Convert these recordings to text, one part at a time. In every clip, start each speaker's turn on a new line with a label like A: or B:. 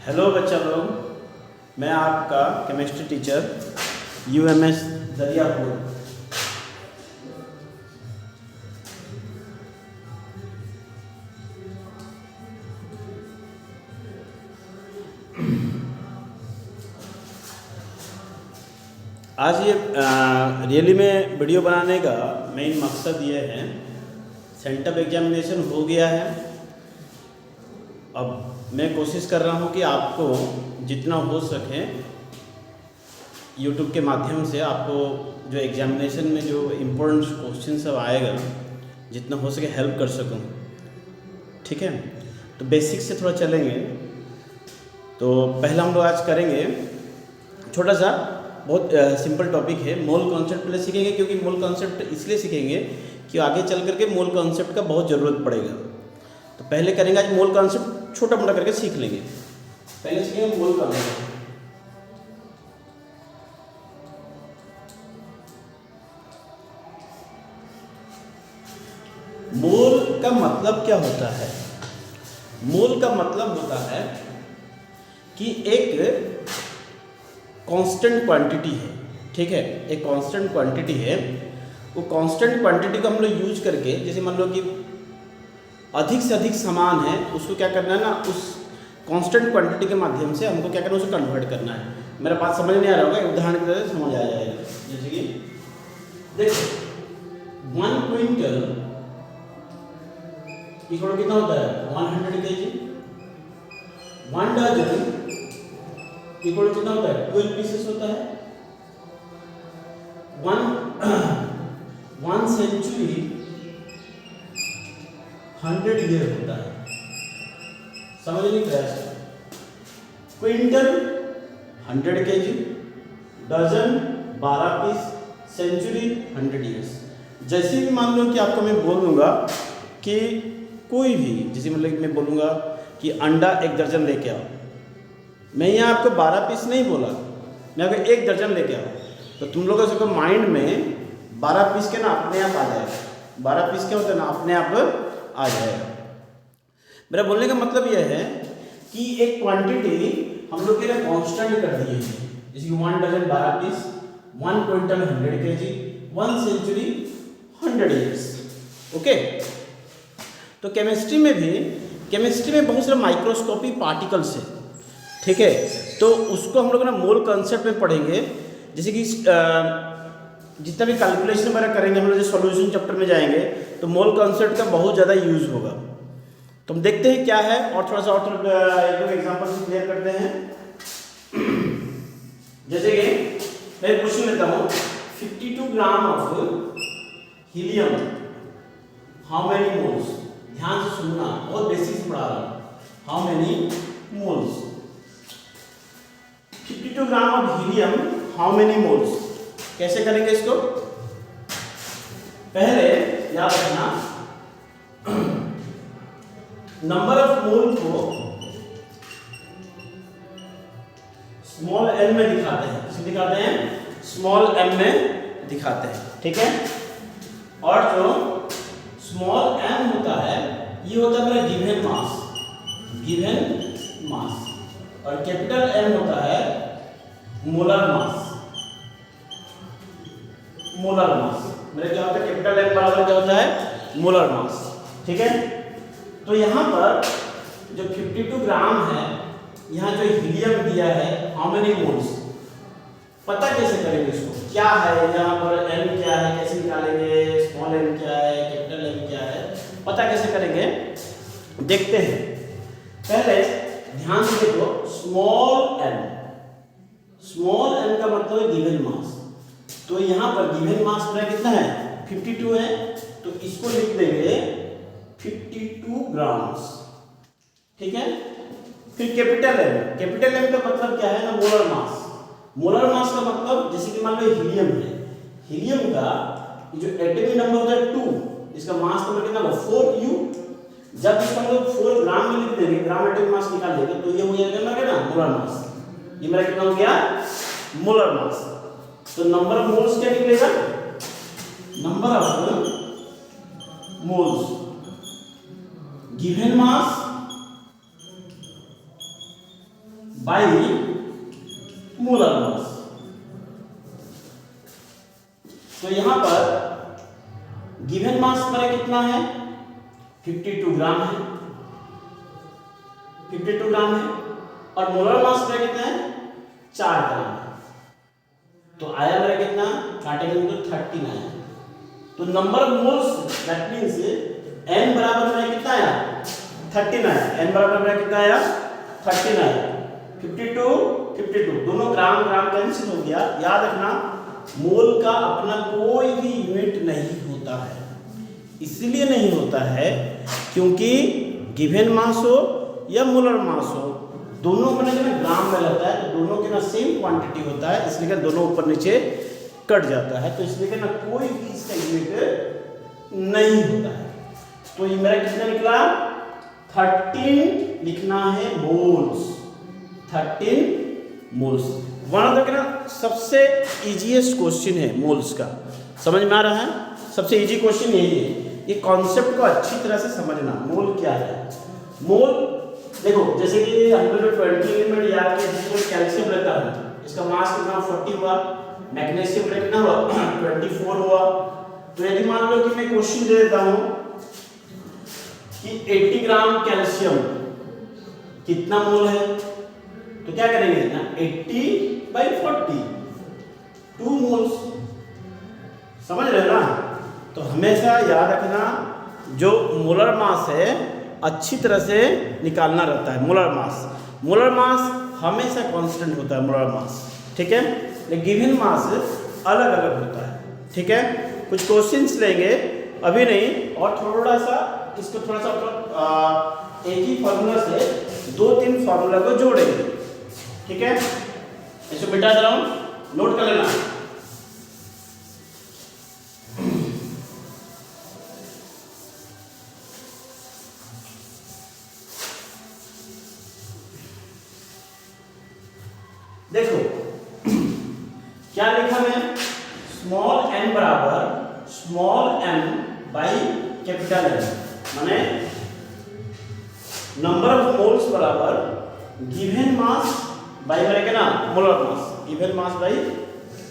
A: Hello बच्चा लोग, मैं आपका केमिस्ट्री टीचर यूएमएस दरियापुर। आज ये रियली में वीडियो बनाने का मेन मकसद ये है, सेंटअप एग्जामिनेशन हो गया है। अब मैं कोशिश कर रहा हूँ कि आपको जितना हो सके यूट्यूब के माध्यम से आपको जो एग्जामिनेशन में जो इम्पोर्टेंट क्वेश्चन सब आएगा जितना हो सके हेल्प कर सकूँ। ठीक है, तो बेसिक से थोड़ा चलेंगे। तो पहला हम लोग आज करेंगे छोटा सा बहुत सिंपल टॉपिक है, मोल कॉन्सेप्ट पहले सीखेंगे, क्योंकि मोल कॉन्सेप्ट इसलिए सीखेंगे कि आगे चल करके मोल कॉन्सेप्ट का बहुत ज़रूरत पड़ेगा। तो पहले करेंगे आज मोल कॉन्सेप्ट, छोटा मोटा करके सीख लेंगे। पहले सीखेंगे मोल कॉन्सेप्ट। मोल का मतलब क्या होता है? मोल का मतलब होता है कि एक कांस्टेंट क्वांटिटी है। ठीक है, एक कांस्टेंट क्वांटिटी है। वो कांस्टेंट क्वांटिटी को हम लोग यूज करके, जैसे मान लो कि अधिक से अधिक सामान है, उसको क्या करना है ना, उस कांस्टेंट क्वांटिटी के माध्यम से हमको क्या करना है, उसे कन्वर्ट करना है। मेरा बात समझ नहीं आ रहा होगा, उदाहरण की तरह समझ आ जाएगा। जैसे कि देखो 1 क्विंटल इक्वल कितना होता है 100 kg। 1 डजन इक्वल कितना होता है 12 पीसेस होता है। 1 सेंचुरी 100 ईयर होता है। समझने की प्रयास करो। Quintal 100 kg, dozen 12 piece, century 100 years. जैसे भी मान लो कि आपको मैं बोल दूंगा कि कोई भी, जैसे मतलब मैं बोलूँगा कि अंडा 1 दर्जन लेके आओ, मैं यहाँ आपको 12 पीस नहीं बोला, मैं आपको 1 दर्जन लेके आओ, तो तुम लोगों से माइंड में 12 पीस के ना अपने आप आ जाएगा। 12 पीस क्या होता है ना, अपने आप आ जाएगा। मेरा बोलने का मतलब यह है कि एक क्वांटिटी हम लोग के लिए कांस्टेंट कर दी है, जैसे कि 1 dozen 12 piece, 1 quintal 100 kg, 1 century 100 years. Okay, तो केमिस्ट्री में बहुत सारे माइक्रोस्कोपी पार्टिकल्स है। ठीक है, तो उसको हम लोग ना मोल कॉन्सेप्ट में पढ़ेंगे। जैसे कि जितना भी कैलकुलेशन वगैरह करेंगे हम लोग, जो सॉल्यूशन चैप्टर में जाएंगे, तो मोल कॉन्सेप्ट का बहुत ज़्यादा यूज होगा। तो हम देखते हैं क्या है, और थोड़ा सा और एक दो एग्जाम्पल से क्लियर करते हैं। जैसे कि मैं क्वेश्चन लेता हूँ, 52 gram of helium how many moles. ध्यान से सुनना, बहुत बेसिक से पढ़ा रहा हूँ। How many moles, 52 gram of helium how many moles. कैसे करेंगे इसको? पहले याद रखना, नंबर ऑफ मोल को स्मॉल m में दिखाते हैं। किसमें दिखाते हैं? स्मॉल m में दिखाते हैं। ठीक है, और जो स्मॉल m होता है, ये होता है मेरा गिवन मास, और कैपिटल M होता है मोलर मास। मेरा क्या होता है, कैपिटल M बराबर क्या होता है, मोलर मास। ठीक है, तो यहाँ पर जो 52 ग्राम है, यहाँ जो हीलियम दिया है हाउ मेनी मोल्स, पता कैसे करेंगे इसको? क्या है यहाँ पर, M क्या है, कैसे निकालेंगे, स्मॉल m क्या है, कैपिटल M क्या है, पता कैसे करेंगे देखते हैं। पहले ध्यान से देखो, स्मॉल m का मतलब है गिवन मास। तो यहाँ पर गिवन मास मेरा कितना है 52 है, तो इसको लिख देंगे 52 ग्राम्स। ठीक है, फिर कैपिटल M का मतलब क्या है ना, मोलर मास। मोलर मास का मतलब, जैसे कि मान लो हीलियम है, हीलियम का जो एटॉमिक नंबर होता है 2, इसका मास नंबर कितना होगा 4u। जब इसका हम लोग 4 ग्राम में लिख देंगे, ग्राम एटॉमिक मास निकाल देंगे, तो ये हो जाएगा ना मोलर मास। ये मेरा कितना हो गया, मोलर मास। तो नंबर ऑफ मोल्स क्या निकलेगा, number of moles given mass by molar mass. तो यहां पर गिवन मास मेरा कितना है 52 ग्राम है, 52 ग्राम है, और मोलर मास मेरा कितना है 4 ग्राम है। तो आया मेरा कितना काटेंगे तो 39। तो number of moles that means n बराबर मेरा कितना आया 39। n बराबर मेरा कितना आया 39। 52 दोनों ग्राम ग्राम कैंसिल हो गया। याद रखना मोल का अपना कोई भी यूनिट नहीं होता है। इसलिए नहीं होता है क्योंकि गिवन मास हो या मोलर मास हो, दोनों अपने ग्राम में रहता है, तो दोनों के ना सेम क्वांटिटी होता है, इसलिए दोनों ऊपर नीचे कट जाता है। तो इसलिए ना कोई भी इसका यूनिट नहीं होता है। तो ये मेरा कितना निकला 13 लिखना है moles, 13 moles. One of the सबसे इजीएस्ट क्वेश्चन है मोल्स का, समझ में आ रहा है? सबसे इजी क्वेश्चन यही है। ये कॉन्सेप्ट को अच्छी तरह से समझना मोल क्या है। मोल देखो जैसे कि हमने जो 20 एलिमेंट याद किया, जिसमें कैल्शियम रहता है इसका मास कितना 40 हुआ, मैग्नीशियम कितना हुआ 24 हुआ। तो यदि मान लो कि मैं क्वेश्चन दे देता हूं कि 80 ग्राम कैल्शियम कितना मोल है, तो क्या करेंगे ना 80/40 2 मोल्स। समझ रहे हो ना? तो हमेशा याद रखना जो मोलर मास है अच्छी तरह से निकालना रहता है। मोलर मास हमेशा कांस्टेंट होता है मोलर मास, ठीक है? लेकिन गिवन मास अलग अलग होता है, ठीक है? कुछ क्वेश्चंस लेंगे अभी नहीं, और थोड़ा सा इसको थोड़ा सा एक ही फॉर्मूला से 2-3 फॉर्मूला को जोड़ेंगे, ठीक है? इसको बिठा दे रहा हूं, नोट कर लेना। देखो क्या लिखा है, स्मॉल n बराबर small m by capital M, माने नंबर ऑफ मोल्स बराबर गिवन मास बाई मेरे क्या ना molar mass, given mass by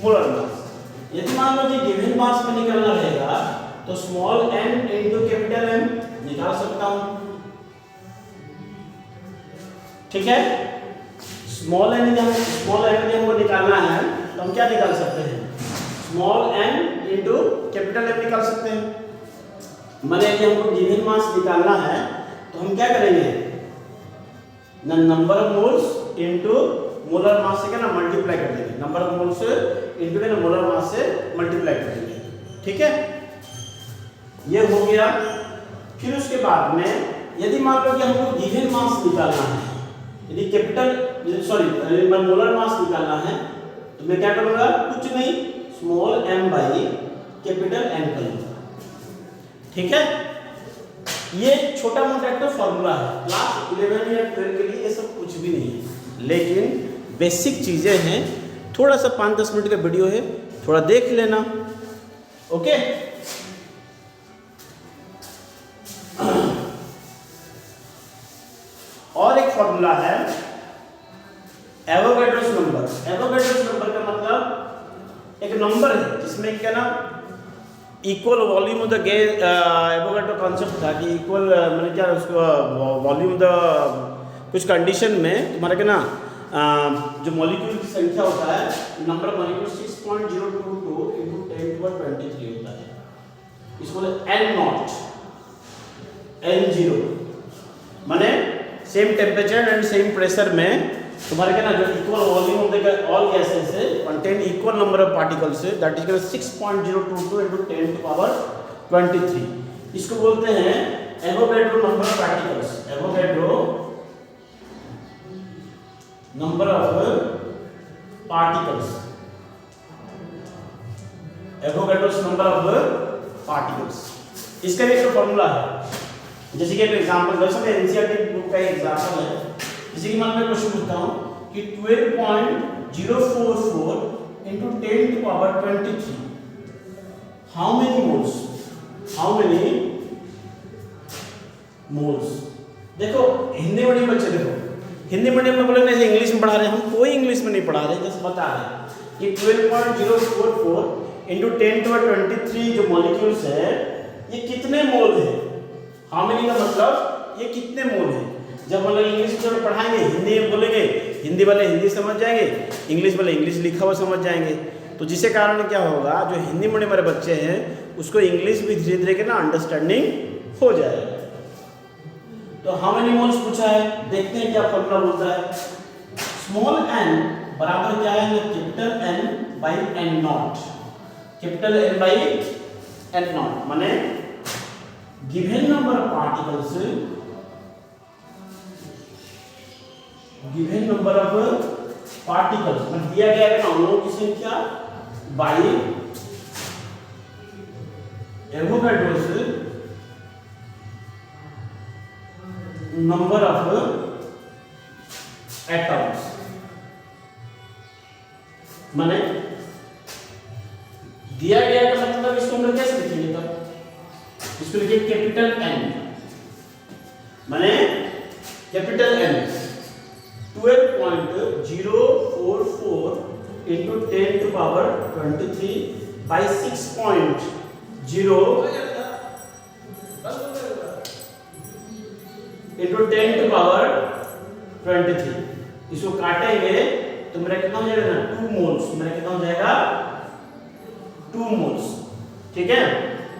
A: molar mass. यदि मान लो कि गिवन मास में निकालना रहेगा तो small n into capital M निकाल सकता हूं, ठीक है? स्मॉल n हमको निकालना है तो हम क्या निकाल सकते हैं, small n into capital M निकाल सकते हैं। माने यदि हमको गिवन मास निकालना है तो हम क्या करेंगे ना number of moles into molar mass से क्या ना मल्टीप्लाई कर देंगे, नंबर ऑफ मोल्स इंटू क्या ना मोलर मास से मल्टीप्लाई कर देंगे, ठीक है? ये हो गया। फिर उसके बाद में यदि मान लो कि हमको गिवन मास निकालना है, यदि मोलर मास निकालना है तो मैं क्या करूंगा, कुछ नहीं small m by capital N करूंगा, ठीक है? ये छोटा मोटा एक तो फॉर्मूला है, क्लास 11 या 12 के लिए ये सब कुछ भी नहीं है, लेकिन बेसिक चीजें हैं। थोड़ा सा 5-10 मिनट का वीडियो है, थोड़ा देख लेना, ओके? और एक फॉर्मूला है एवोगैड्रोस नंबर। एवोगैड्रोस नंबर का मतलब एक नंबर है जिसमें क्या ना equal volume of the gas, Avogadro concept था कि इक्वल मैंने क्या उसको वॉल्यूम द कुछ कंडीशन में तुम्हारा क्या ना जो मॉलिक्यूल की संख्या होता है, नंबर ऑफ मॉलिक्यूल 6.022 into 10⁻23 होता है। इसको n0 n0 माने same temperature and same pressure में तुम्हारे क्या ना जो equal volume of the all gases contain equal number of particles, that is 6.022 into 10⁻23। इसको बोलते हैं Avogadro number of particles. Avogadro number of particles, Avogadro's number of particles, इसका भी एक फॉर्मूला है। जैसे कि एग्जांपल वैसे मैं एनसीईआरटी बुक का एग्जांपल है, जैसे कि मान लो क्वेश्चन पूछता हूं कि 12.044 into 10⁻23 हाउ मेनी मोल्स। देखो हिंदी मीडियम बच्चे देखो हिंदी मीडियम में बोले नहीं इंग्लिश में पढ़ा रहे हैं, हम कोई इंग्लिश में नहीं पढ़ा रहे, जस्ट बता रहे हैं कि 12.044 इंटू 10⁻23 जो मॉलिक्यूल्स है ये कितने मोल है। हाउ मेनी का मतलब ये कितने मोल है। जब हम लोग इंग्लिश में पढ़ाएंगे हिंदी में बोलेंगे, हिंदी वाले हिंदी समझ जाएंगे, इंग्लिश वाले इंग्लिश लिखा हुआ समझ जाएंगे। तो जिसके कारण क्या होगा, जो हिंदी मीडियम वाले बच्चे हैं उसको इंग्लिश भी धीरे धीरे ना अंडरस्टैंडिंग हो जाएगा। तो हाउ मेनी मोल्स पूछा है, देखते हैं क्या फॉर्मूला बोलता है। स्मॉल n बराबर क्या है ना, capital N by N nought, capital N by N nought माने given number of particles, given number of particles मतलब दिया गया है ना अणुओं की संख्या by Avogadro's number of atoms, माने दिया गया का मतलब इसको हम लोग कैसे लिखेंगे, तब इसको लिखिए कैपिटल N माने capital N 12.044 into 10⁻23 by 6.0 into 10⁻23। इसको काटेंगे तो मेरा कितना हो जाएगा ना 2 मोल्स, मेरा कितना हो जाएगा 2 मोल्स। ठीक है,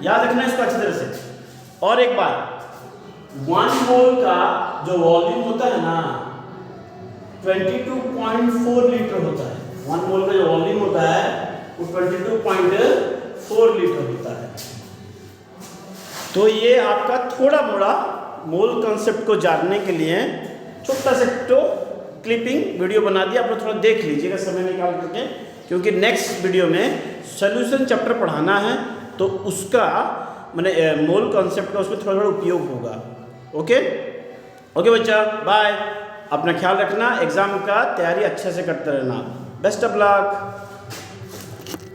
A: याद रखना इसको अच्छी तरह से। और एक बात, 1 मोल का जो वॉल्यूम होता है ना 22.4 लीटर होता है। 1 मोल का जो वॉल्यूम होता है वो 22.4 लीटर होता है। तो ये आपका थोड़ा मोड़ा मोल कंसेप्ट को जानने के लिए छोटा सा तो क्लिपिंग वीडियो बना दिया, आप लोग थोड़ा देख लीजिएगा समय निकाल करके, क्योंकि नेक्स्ट वीडियो में सॉल्यूशन चैप्टर पढ़ाना है तो उसका मैंने मोल कंसेप्ट का उसमें थोड़ा थोड़ा उपयोग होगा। ओके ओके बच्चा, बाय। अपना ख्याल रखना, एग्जाम का तैयारी अच्छे से करते रहना। Best of luck.